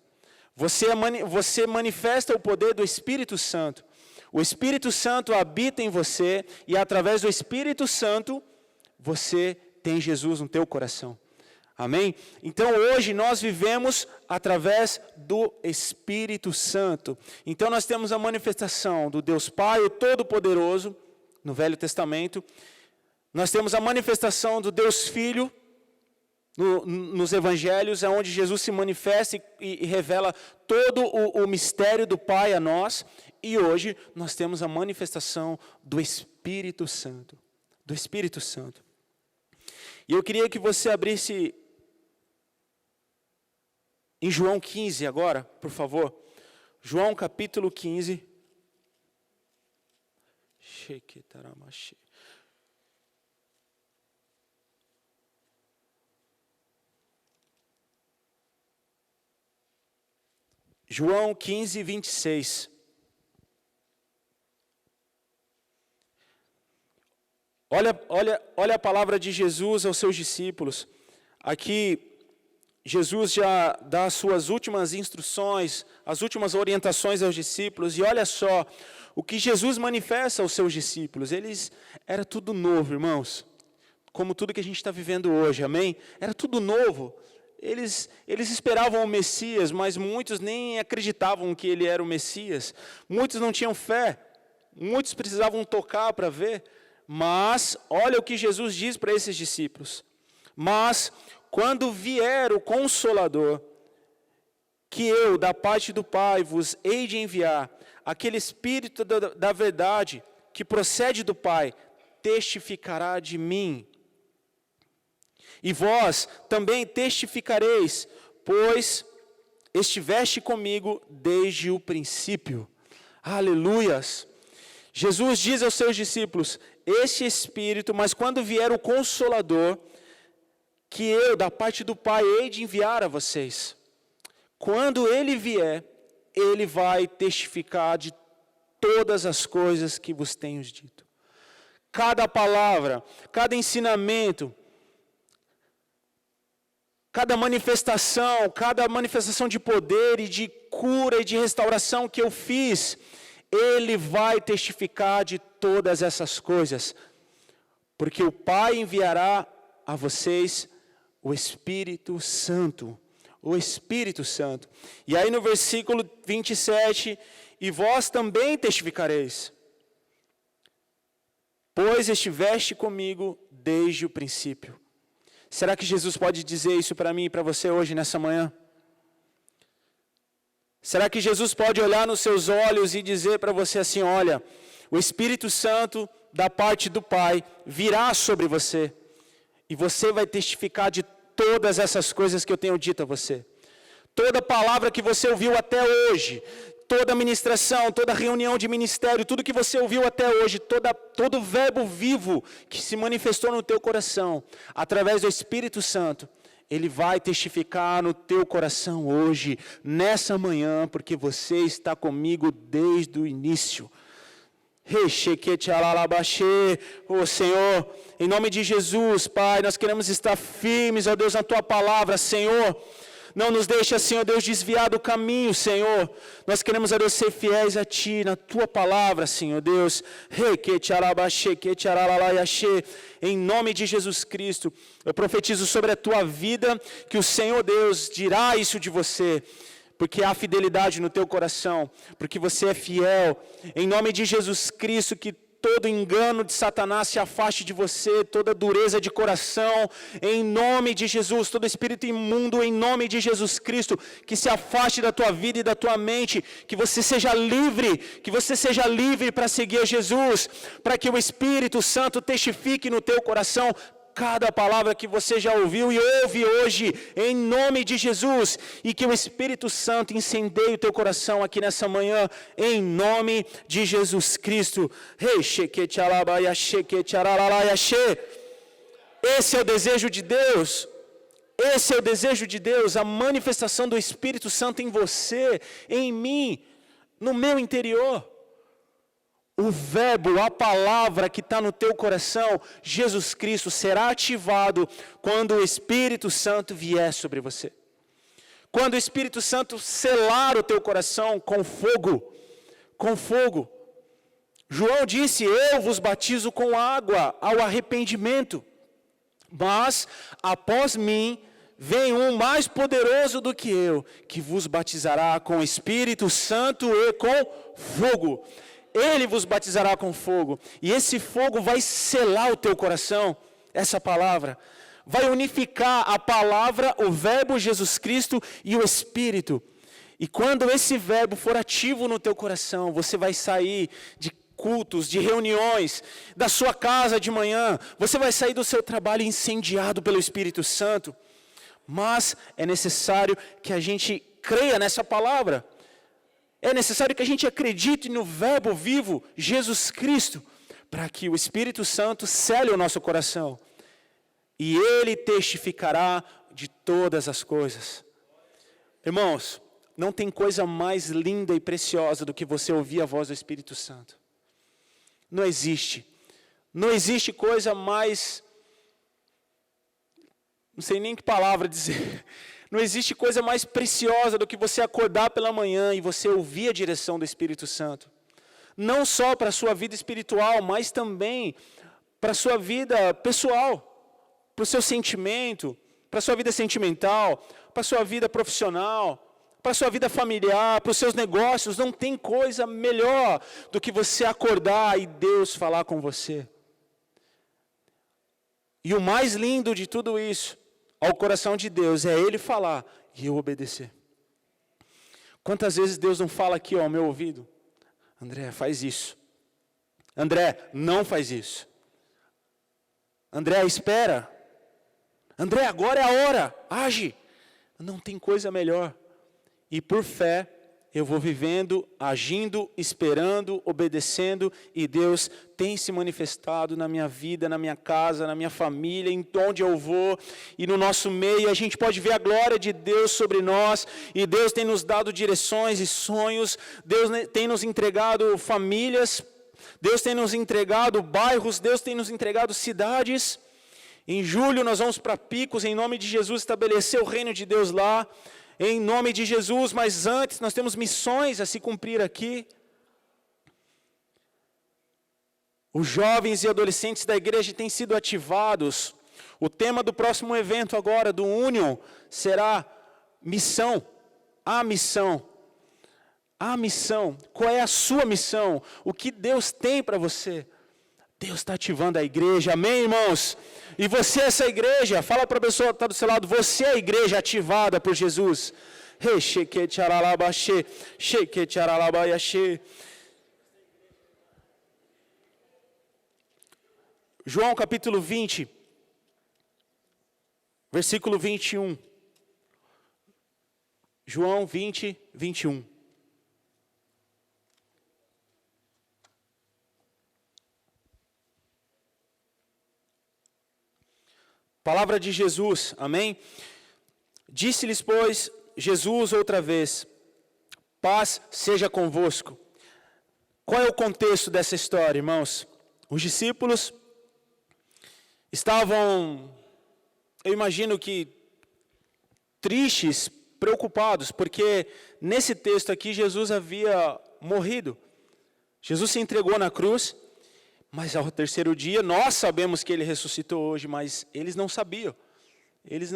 Você manifesta o poder do Espírito Santo. O Espírito Santo habita em você e através do Espírito Santo você tem Jesus no teu coração. Amém? Então hoje nós vivemos através do Espírito Santo. Então nós temos a manifestação do Deus Pai, o Todo-Poderoso, no Velho Testamento. Nós temos a manifestação do Deus Filho, nos evangelhos, é onde Jesus se manifesta e revela todo o mistério do Pai a nós. E hoje nós temos a manifestação do Espírito Santo. Do Espírito Santo. E eu queria que você abrisse em João 15 agora, por favor. João capítulo 15. João 15, 26. Olha a palavra de Jesus aos seus discípulos. Aqui, Jesus já dá as suas últimas instruções, as últimas orientações aos discípulos. E olha só, o que Jesus manifesta aos seus discípulos. Era tudo novo, irmãos. Como tudo que a gente está vivendo hoje, amém? Era tudo novo. Eles esperavam o Messias, mas muitos nem acreditavam que ele era o Messias. Muitos não tinham fé. Muitos precisavam tocar para ver. Mas, olha o que Jesus diz para esses discípulos. Mas, quando vier o Consolador, que eu, da parte do Pai, vos hei de enviar, aquele Espírito da verdade, que procede do Pai, testificará de mim. E vós também testificareis, pois estiveste comigo desde o princípio. Aleluias! Jesus diz aos seus discípulos, este Espírito, mas quando vier o Consolador, que eu, da parte do Pai, hei de enviar a vocês. Quando ele vier, ele vai testificar de todas as coisas que vos tenho dito. Cada palavra, cada ensinamento, cada manifestação de poder e de cura e de restauração que eu fiz, ele vai testificar de todas essas coisas. Porque o Pai enviará a vocês o Espírito Santo. O Espírito Santo. E aí no versículo 27, e vós também testificareis, pois estiveste comigo desde o princípio. Será que Jesus pode dizer isso para mim e para você hoje, nessa manhã? Será que Jesus pode olhar nos seus olhos e dizer para você assim: olha, o Espírito Santo da parte do Pai virá sobre você, e você vai testificar de todas essas coisas que eu tenho dito a você. Toda palavra que você ouviu até hoje, toda ministração, toda reunião de ministério, tudo que você ouviu até hoje, todo verbo vivo que se manifestou no teu coração, através do Espírito Santo, ele vai testificar no teu coração hoje, nessa manhã, porque você está comigo desde o início. Ô Senhor, em nome de Jesus, Pai, nós queremos estar firmes, ó Deus, na Tua palavra, Senhor. Não nos deixa, Senhor Deus, desviar do caminho, Senhor. Nós queremos, ó Deus, ser fiéis a Ti, na Tua palavra, Senhor Deus. Em nome de Jesus Cristo, eu profetizo sobre a Tua vida, que o Senhor Deus dirá isso de você, porque há fidelidade no teu coração, porque você é fiel. Em nome de Jesus Cristo, que todo engano de Satanás se afaste de você, toda dureza de coração, em nome de Jesus, todo espírito imundo, em nome de Jesus Cristo, que se afaste da tua vida e da tua mente, que você seja livre para seguir a Jesus, para que o Espírito Santo testifique no teu coração cada palavra que você já ouviu e ouve hoje, em nome de Jesus, e que o Espírito Santo incendeie o teu coração aqui nessa manhã, em nome de Jesus Cristo. Esse é o desejo de Deus. Esse é o desejo de Deus, a manifestação do Espírito Santo em você, em mim, no meu interior. O verbo, a palavra que está no teu coração, Jesus Cristo, será ativado quando o Espírito Santo vier sobre você. Quando o Espírito Santo selar o teu coração com fogo. João disse: eu vos batizo com água ao arrependimento, mas após mim vem um mais poderoso do que eu, que vos batizará com o Espírito Santo e com fogo. Ele vos batizará com fogo, e esse fogo vai selar o teu coração, essa palavra, vai unificar a palavra, o verbo Jesus Cristo e o Espírito, e quando esse verbo for ativo no teu coração, você vai sair de cultos, de reuniões, da sua casa de manhã, você vai sair do seu trabalho incendiado pelo Espírito Santo, mas é necessário que a gente creia nessa palavra. É necessário que a gente acredite no verbo vivo, Jesus Cristo, para que o Espírito Santo cele o nosso coração. E Ele testificará de todas as coisas. Irmãos, não tem coisa mais linda e preciosa do que você ouvir a voz do Espírito Santo. Não existe. Não existe coisa mais... Não sei nem que palavra dizer... Não existe coisa mais preciosa do que você acordar pela manhã e você ouvir a direção do Espírito Santo. Não só para a sua vida espiritual, mas também para a sua vida pessoal, para o seu sentimento, para a sua vida sentimental, para a sua vida profissional, para a sua vida familiar, para os seus negócios. Não tem coisa melhor do que você acordar e Deus falar com você. E o mais lindo de tudo isso, ao coração de Deus, é Ele falar e eu obedecer. Quantas vezes Deus não fala aqui ao meu ouvido: André, faz isso. André, não faz isso. André, espera. André, agora é a hora, age. Não tem coisa melhor. E por fé, eu vou vivendo, agindo, esperando, obedecendo, e Deus tem se manifestado na minha vida, na minha casa, na minha família, em onde eu vou, e no nosso meio. A gente pode ver a glória de Deus sobre nós, e Deus tem nos dado direções e sonhos, Deus tem nos entregado famílias, Deus tem nos entregado bairros, Deus tem nos entregado cidades. Em julho nós vamos para Picos, em nome de Jesus, estabelecer o reino de Deus lá, em nome de Jesus, mas antes nós temos missões a se cumprir aqui. Os jovens e adolescentes da igreja têm sido ativados. O tema do próximo evento agora, do Union, será missão. A missão. A missão. Qual é a sua missão? O que Deus tem para você? Deus está ativando a igreja, amém, irmãos? E você é essa igreja, fala para a pessoa que está do seu lado, você é a igreja ativada por Jesus. João capítulo 20, versículo 21. João 20, 21. Palavra de Jesus, amém? Disse-lhes, pois, Jesus outra vez: paz seja convosco. Qual é o contexto dessa história, irmãos? Os discípulos estavam, eu imagino que, tristes, preocupados, porque nesse texto aqui Jesus havia morrido. Jesus se entregou na cruz, mas ao terceiro dia, nós sabemos que ele ressuscitou hoje, mas eles não sabiam. Eles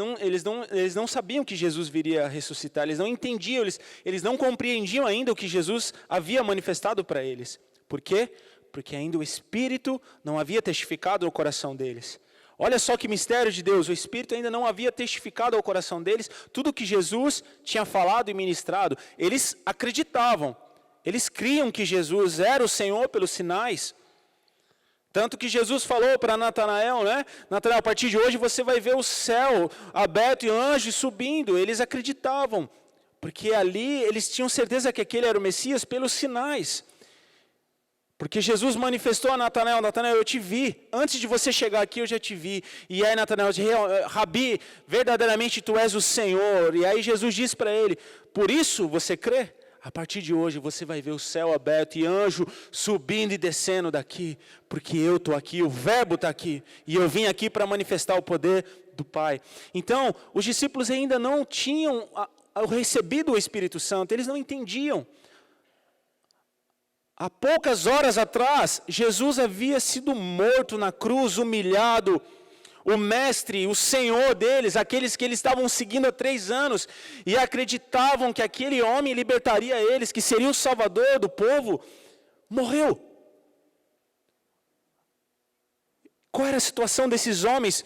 não sabiam que Jesus viria a ressuscitar, eles não entendiam, eles não compreendiam ainda o que Jesus havia manifestado para eles. Por quê? Porque ainda o Espírito não havia testificado ao coração deles. Olha só que mistério de Deus, o Espírito ainda não havia testificado ao coração deles tudo o que Jesus tinha falado e ministrado. Eles acreditavam, eles criam que Jesus era o Senhor pelos sinais. Tanto que Jesus falou para Natanael, né? Natanael, a partir de hoje você vai ver o céu aberto e anjos subindo. Eles acreditavam, porque ali eles tinham certeza que aquele era o Messias pelos sinais. Porque Jesus manifestou a Natanael: Natanael, eu te vi, antes de você chegar aqui eu já te vi. E aí Natanael disse: Rabi, verdadeiramente tu és o Senhor. E aí Jesus disse para ele: por isso você crê? A partir de hoje você vai ver o céu aberto e anjo subindo e descendo daqui, porque eu estou aqui, o verbo está aqui, e eu vim aqui para manifestar o poder do Pai. Então, os discípulos ainda não tinham recebido o Espírito Santo, eles não entendiam. Há poucas horas atrás, Jesus havia sido morto na cruz, humilhado. O mestre, o Senhor deles, aqueles que eles estavam seguindo há 3 anos, e acreditavam que aquele homem libertaria eles, que seria o Salvador do povo, morreu. Qual era a situação desses homens?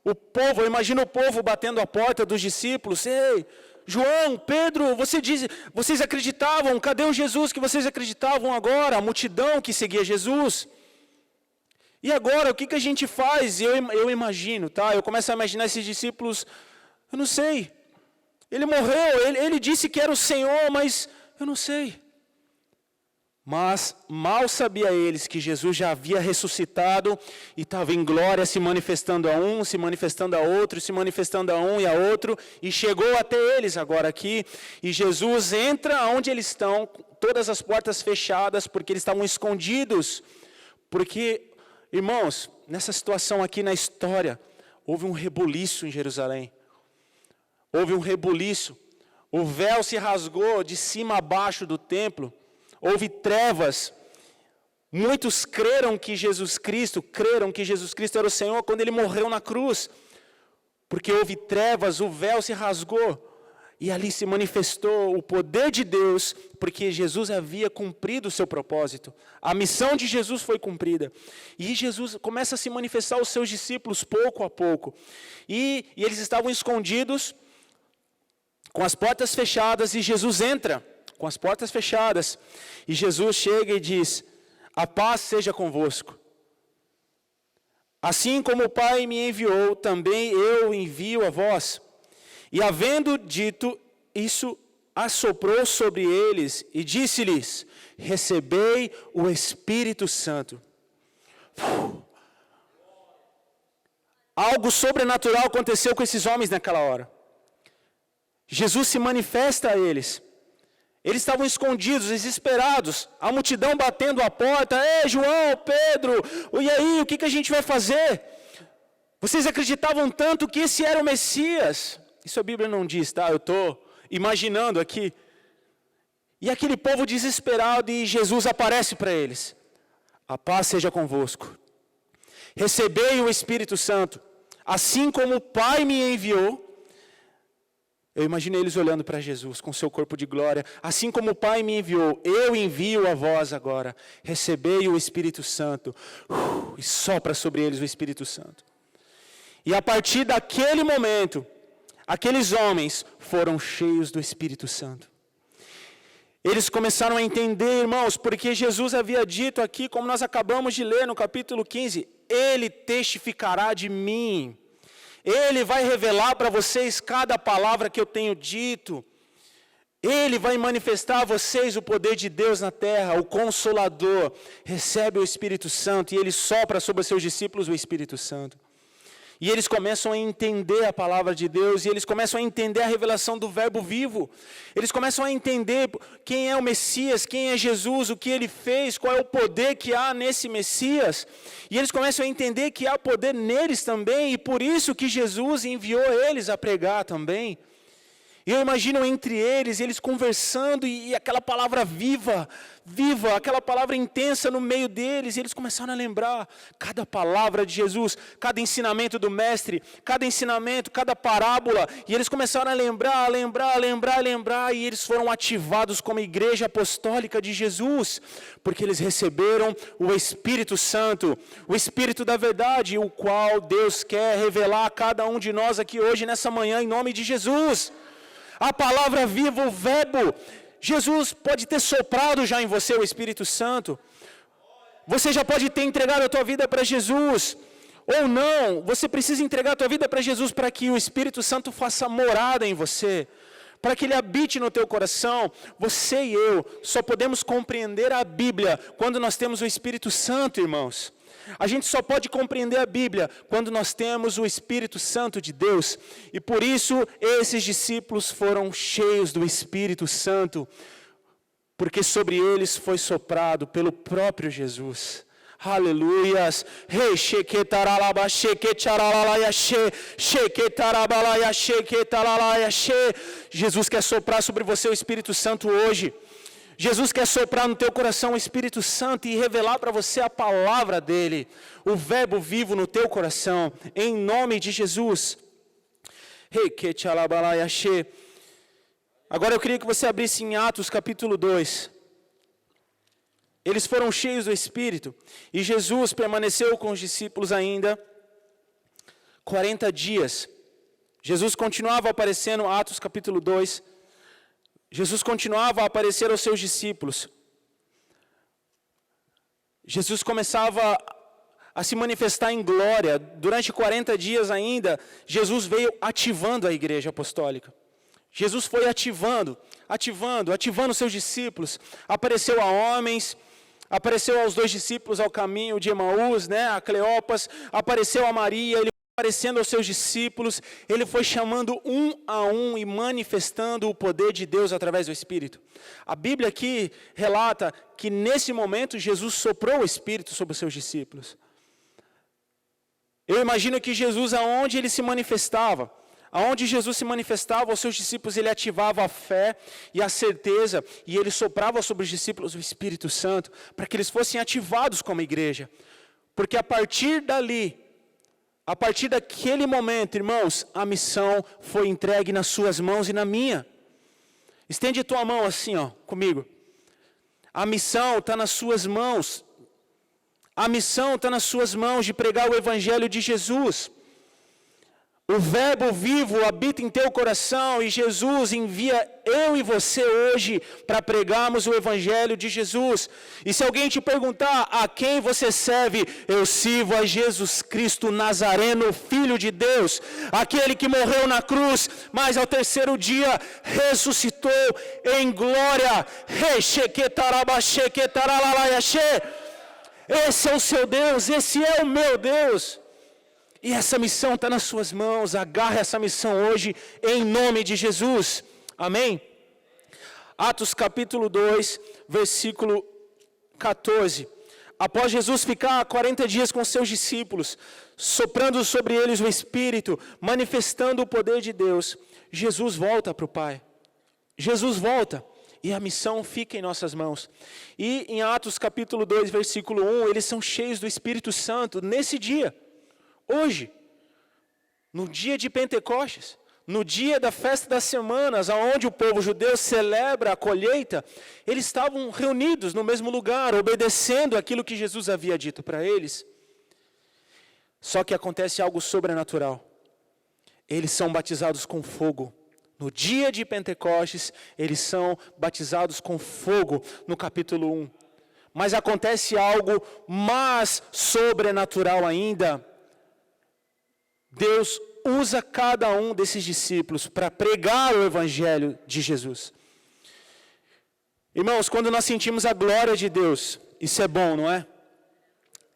O povo, eu imagino o povo batendo a porta dos discípulos: ei, João, Pedro, vocês acreditavam, cadê o Jesus que vocês acreditavam agora? A multidão que seguia Jesus. E agora, o que a gente faz? Eu imagino, tá? Eu começo a imaginar esses discípulos, eu não sei. Ele morreu, ele disse que era o Senhor, mas eu não sei. Mas mal sabia eles que Jesus já havia ressuscitado e estava em glória, se manifestando a um, se manifestando a outro, se manifestando a um e a outro, e chegou até eles agora aqui, e Jesus entra onde eles estão, todas as portas fechadas, porque eles estavam escondidos, porque... Irmãos, nessa situação aqui na história, houve um rebuliço em Jerusalém. Houve um rebuliço. O véu se rasgou de cima a baixo do templo. Houve trevas. Muitos creram que Jesus Cristo era o Senhor quando ele morreu na cruz. Porque houve trevas, o véu se rasgou. E ali se manifestou o poder de Deus, porque Jesus havia cumprido o seu propósito. A missão de Jesus foi cumprida. E Jesus começa a se manifestar aos seus discípulos pouco a pouco. E eles estavam escondidos, com as portas fechadas, e Jesus entra, com as portas fechadas. E Jesus chega e diz: a paz seja convosco. Assim como o Pai me enviou, também eu envio a vós. E havendo dito isso, assoprou sobre eles e disse-lhes: recebei o Espírito Santo. Algo sobrenatural aconteceu com esses homens naquela hora. Jesus se manifesta a eles. Eles estavam escondidos, desesperados, a multidão batendo a porta: ei, João, Pedro, e aí, o que a gente vai fazer? Vocês acreditavam tanto que esse era o Messias. Isso a Bíblia não diz, tá? Eu estou imaginando aqui. E aquele povo desesperado, e Jesus aparece para eles: a paz seja convosco. Recebei o Espírito Santo. Assim como o Pai me enviou. Eu imaginei eles olhando para Jesus com seu corpo de glória. Assim como o Pai me enviou, eu envio a vós agora. Recebei o Espírito Santo. E sopra sobre eles o Espírito Santo. E a partir daquele momento, aqueles homens foram cheios do Espírito Santo. Eles começaram a entender, irmãos, porque Jesus havia dito aqui, como nós acabamos de ler no capítulo 15, Ele testificará de mim. Ele vai revelar para vocês cada palavra que eu tenho dito. Ele vai manifestar a vocês o poder de Deus na terra. O Consolador recebe o Espírito Santo e Ele sopra sobre os seus discípulos o Espírito Santo. E eles começam a entender a palavra de Deus, e eles começam a entender a revelação do Verbo vivo. Eles começam a entender quem é o Messias, quem é Jesus, o que Ele fez, qual é o poder que há nesse Messias. E eles começam a entender que há poder neles também, e por isso que Jesus enviou eles a pregar também. E eu imagino entre eles conversando e aquela palavra viva, aquela palavra intensa no meio deles. E eles começaram a lembrar cada palavra de Jesus, cada ensinamento do Mestre, cada ensinamento, cada parábola. E eles começaram a lembrar. E eles foram ativados como igreja apostólica de Jesus, porque eles receberam o Espírito Santo, o Espírito da verdade, o qual Deus quer revelar a cada um de nós aqui hoje, nessa manhã, em nome de Jesus. A palavra viva, o verbo, Jesus pode ter soprado já em você o Espírito Santo. Você já pode ter entregado a tua vida para Jesus. Ou não, você precisa entregar a tua vida para Jesus para que o Espírito Santo faça morada em você. Para que Ele habite no teu coração. Você e eu só podemos compreender a Bíblia quando nós temos o Espírito Santo, irmãos. A gente só pode compreender a Bíblia quando nós temos o Espírito Santo de Deus. E por isso esses discípulos foram cheios do Espírito Santo, porque sobre eles foi soprado pelo próprio Jesus. Aleluias. Jesus quer soprar sobre você o Espírito Santo hoje. Jesus quer soprar no teu coração o Espírito Santo e revelar para você a palavra dele, o verbo vivo no teu coração, em nome de Jesus. Agora eu queria que você abrisse em Atos capítulo 2. Eles foram cheios do Espírito e Jesus permaneceu com os discípulos ainda 40 dias. Jesus continuava aparecendo, Atos capítulo 2. Jesus continuava a aparecer aos seus discípulos. Jesus começava a se manifestar em glória. Durante 40 dias ainda, Jesus veio ativando a igreja apostólica. Jesus foi ativando seus discípulos. Apareceu a homens, apareceu aos 2 discípulos ao caminho de Emaús, a Cleopas, apareceu a Maria, ele aparecendo aos seus discípulos, ele foi chamando um a um e manifestando o poder de Deus através do Espírito. A Bíblia aqui relata que nesse momento Jesus soprou o Espírito sobre os seus discípulos. Eu imagino que Jesus, aonde ele se manifestava, aonde Jesus se manifestava aos seus discípulos, ele ativava a fé e a certeza, e ele soprava sobre os discípulos o Espírito Santo, para que eles fossem ativados como igreja. Porque a partir daquele momento, irmãos, a missão foi entregue nas suas mãos e na minha. Estende tua mão assim, comigo. A missão está nas suas mãos. A missão está nas suas mãos de pregar o Evangelho de Jesus. O verbo vivo habita em teu coração e Jesus envia eu e você hoje para pregarmos o Evangelho de Jesus. E se alguém te perguntar a quem você serve, eu sirvo a Jesus Cristo Nazareno, Filho de Deus, aquele que morreu na cruz, mas ao terceiro dia ressuscitou em glória. Esse é o seu Deus, esse é o meu Deus. E essa missão está nas suas mãos. Agarre essa missão hoje, em nome de Jesus. Amém? Atos capítulo 2, versículo 14. Após Jesus ficar 40 dias com seus discípulos, soprando sobre eles o Espírito, manifestando o poder de Deus, Jesus volta para o Pai. Jesus volta. E a missão fica em nossas mãos. E em Atos capítulo 2, versículo 1, eles são cheios do Espírito Santo nesse dia. Hoje, no dia de Pentecostes, no dia da festa das semanas, onde o povo judeu celebra a colheita, eles estavam reunidos no mesmo lugar, obedecendo aquilo que Jesus havia dito para eles. Só que acontece algo sobrenatural. eles são batizados com fogo. No dia de Pentecostes, eles são batizados com fogo, no capítulo 1. Mas acontece algo mais sobrenatural ainda. Deus usa cada um desses discípulos para pregar o evangelho de Jesus. Irmãos, quando nós sentimos a glória de Deus, isso é bom, não é?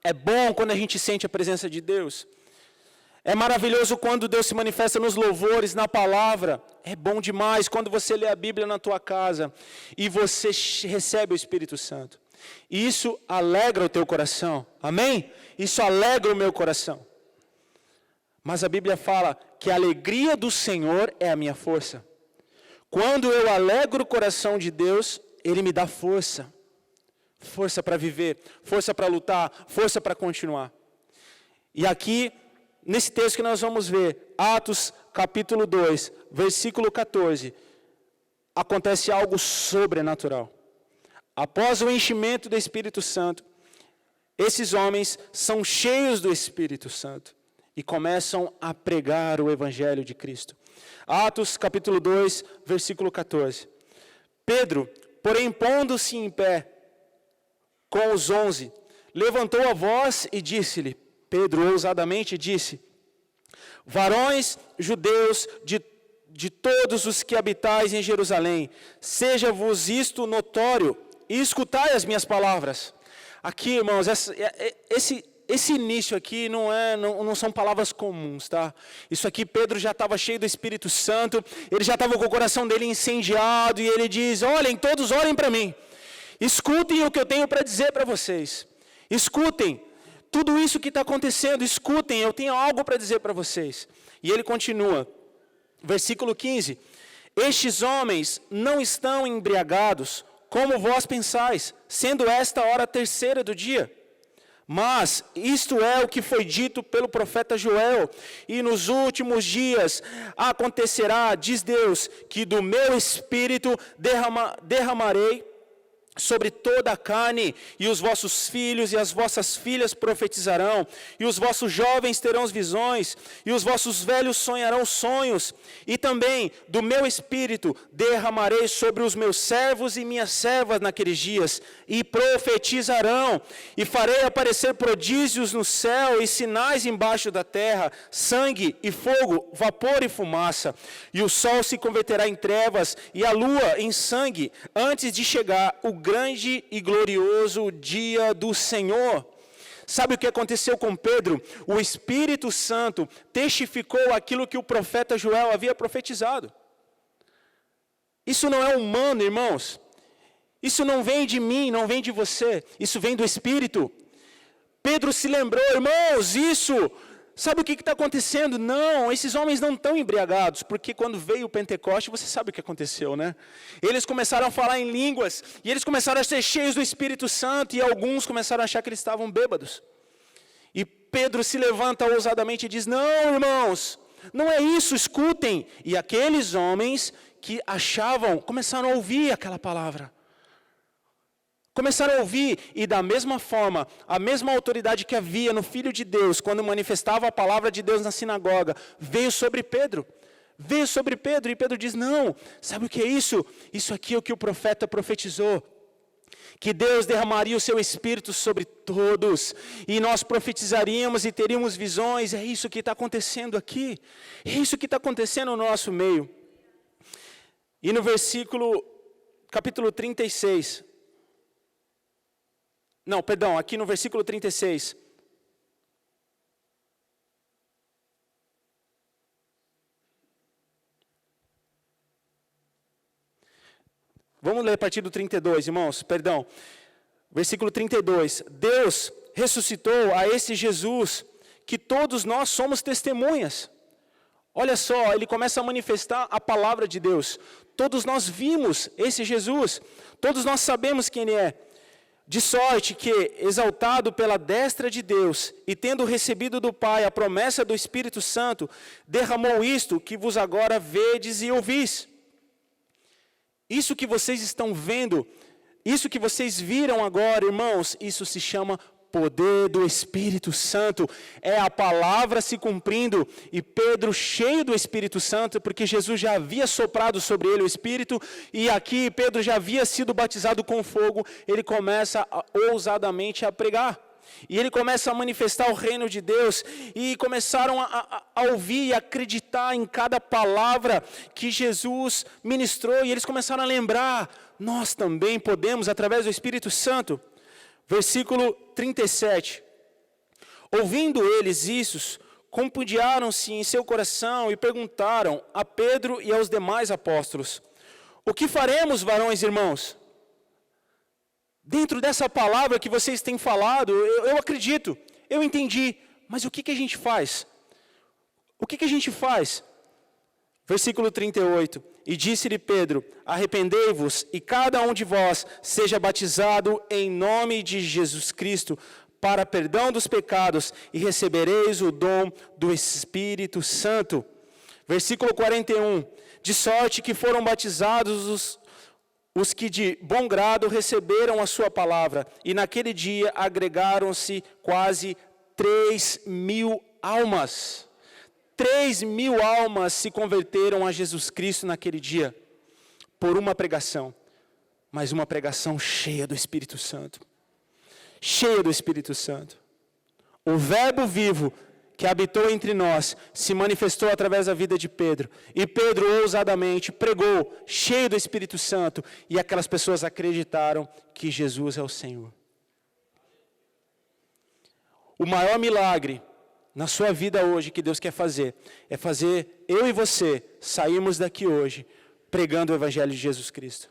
É bom quando a gente sente a presença de Deus. É maravilhoso quando Deus se manifesta nos louvores, na palavra. É bom demais quando você lê a Bíblia na tua casa e você recebe o Espírito Santo. Isso alegra o teu coração. Amém? Isso alegra o meu coração. Mas a Bíblia fala que a alegria do Senhor é a minha força. Quando eu alegro o coração de Deus, Ele me dá força. Força para viver, força para lutar, força para continuar. E aqui, nesse texto que nós vamos ver, Atos capítulo 2, versículo 14, acontece algo sobrenatural. Após o enchimento do Espírito Santo, esses homens são cheios do Espírito Santo e começam a pregar o Evangelho de Cristo. Atos capítulo 2, versículo 14. Pedro, porém, pondo-se em pé com os 11, levantou a voz e disse-lhe, Pedro ousadamente disse, varões judeus de todos os que habitais em Jerusalém, seja-vos isto notório, e escutai as minhas palavras. Aqui, irmãos, esse início aqui não são palavras comuns, tá? Isso aqui, Pedro já estava cheio do Espírito Santo, ele já estava com o coração dele incendiado, e ele diz, olhem, todos olhem para mim, escutem o que eu tenho para dizer para vocês, escutem tudo isso que está acontecendo, escutem, eu tenho algo para dizer para vocês. E ele continua, versículo 15, estes homens não estão embriagados, como vós pensais, sendo esta a hora terceira do dia. Mas isto é o que foi dito pelo profeta Joel, e nos últimos dias acontecerá, diz Deus, que do meu espírito derramarei sobre toda a carne, e os vossos filhos e as vossas filhas profetizarão, e os vossos jovens terão visões, e os vossos velhos sonharão sonhos, e também do meu espírito derramarei sobre os meus servos e minhas servas naqueles dias, e profetizarão, e farei aparecer prodígios no céu e sinais embaixo da terra, sangue e fogo, vapor e fumaça, e o sol se converterá em trevas, e a lua em sangue, antes de chegar o grande e glorioso dia do Senhor. Sabe o que aconteceu com Pedro? O Espírito Santo testificou aquilo que o profeta Joel havia profetizado. Isso não é humano, irmãos. Isso não vem de mim, não vem de você. Isso vem do Espírito. Pedro se lembrou, irmãos, isso... Sabe o que está acontecendo? Não, esses homens não estão embriagados, porque quando veio o Pentecoste, você sabe o que aconteceu, né? Eles começaram a falar em línguas, e eles começaram a ser cheios do Espírito Santo, e alguns começaram a achar que eles estavam bêbados. E Pedro se levanta ousadamente e diz, não, irmãos, não é isso, escutem. E aqueles homens que achavam, começaram a ouvir aquela palavra. Começaram a ouvir, e da mesma forma, a mesma autoridade que havia no Filho de Deus, quando manifestava a palavra de Deus na sinagoga, veio sobre Pedro. Veio sobre Pedro, e Pedro diz, não, sabe o que é isso? Isso aqui é o que o profeta profetizou. Que Deus derramaria o seu Espírito sobre todos, e nós profetizaríamos e teríamos visões, é isso que está acontecendo aqui. É isso que está acontecendo no nosso meio. E no capítulo 36... Não, perdão, aqui no versículo 36. Vamos ler a partir do 32, irmãos, perdão. Versículo 32. Deus ressuscitou a esse Jesus, que todos nós somos testemunhas. Olha só, ele começa a manifestar a palavra de Deus. Todos nós vimos esse Jesus, todos nós sabemos quem ele é. De sorte que, exaltado pela destra de Deus, e tendo recebido do Pai a promessa do Espírito Santo, derramou isto que vos agora vedes e ouvis. Isso que vocês estão vendo, isso que vocês viram agora, irmãos, isso se chama poder do Espírito Santo. É a palavra se cumprindo e Pedro cheio do Espírito Santo, porque Jesus já havia soprado sobre ele o Espírito, e aqui Pedro já havia sido batizado com fogo. Ele começa ousadamente a pregar. E ele começa a manifestar o reino de Deus, e começaram a ouvir e acreditar em cada palavra que Jesus ministrou, e eles começaram a lembrar, nós também podemos através do Espírito Santo. Versículo 37, ouvindo eles isso, compungiaram-se em seu coração e perguntaram a Pedro e aos demais apóstolos: o que faremos, varões e irmãos? Dentro dessa palavra que vocês têm falado, eu acredito, eu entendi, mas o que a gente faz? O que a gente faz? Versículo 38, e disse-lhe Pedro: arrependei-vos e cada um de vós seja batizado em nome de Jesus Cristo, para perdão dos pecados, e recebereis o dom do Espírito Santo. Versículo 41, de sorte que foram batizados os que de bom grado receberam a sua palavra, e naquele dia agregaram-se quase 3.000 almas. 3.000 almas se converteram a Jesus Cristo naquele dia, por uma pregação, mas uma pregação cheia do Espírito Santo. Cheia do Espírito Santo. O Verbo vivo que habitou entre nós, se manifestou através da vida de Pedro. E Pedro ousadamente pregou, cheio do Espírito Santo, e aquelas pessoas acreditaram que Jesus é o Senhor. O maior milagre na sua vida hoje que Deus quer fazer, é fazer eu e você sairmos daqui hoje pregando o Evangelho de Jesus Cristo.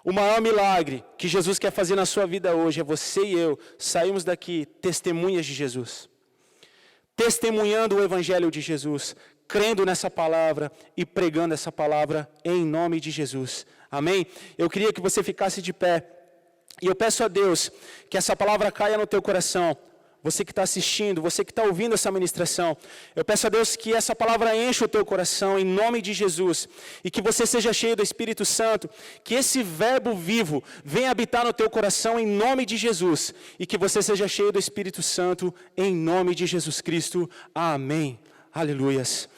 O maior milagre que Jesus quer fazer na sua vida hoje é você e eu sairmos daqui testemunhas de Jesus. Testemunhando o Evangelho de Jesus, crendo nessa palavra e pregando essa palavra em nome de Jesus. Amém? Eu queria que você ficasse de pé, e eu peço a Deus que essa palavra caia no teu coração. Você que está assistindo, você que está ouvindo essa ministração, eu peço a Deus que essa palavra encha o teu coração em nome de Jesus, e que você seja cheio do Espírito Santo, que esse verbo vivo venha habitar no teu coração em nome de Jesus, e que você seja cheio do Espírito Santo em nome de Jesus Cristo. Amém. Aleluias.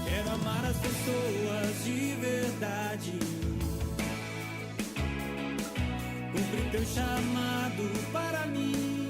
Quero amar as pessoas de verdade, cumprir teu chamado para mim.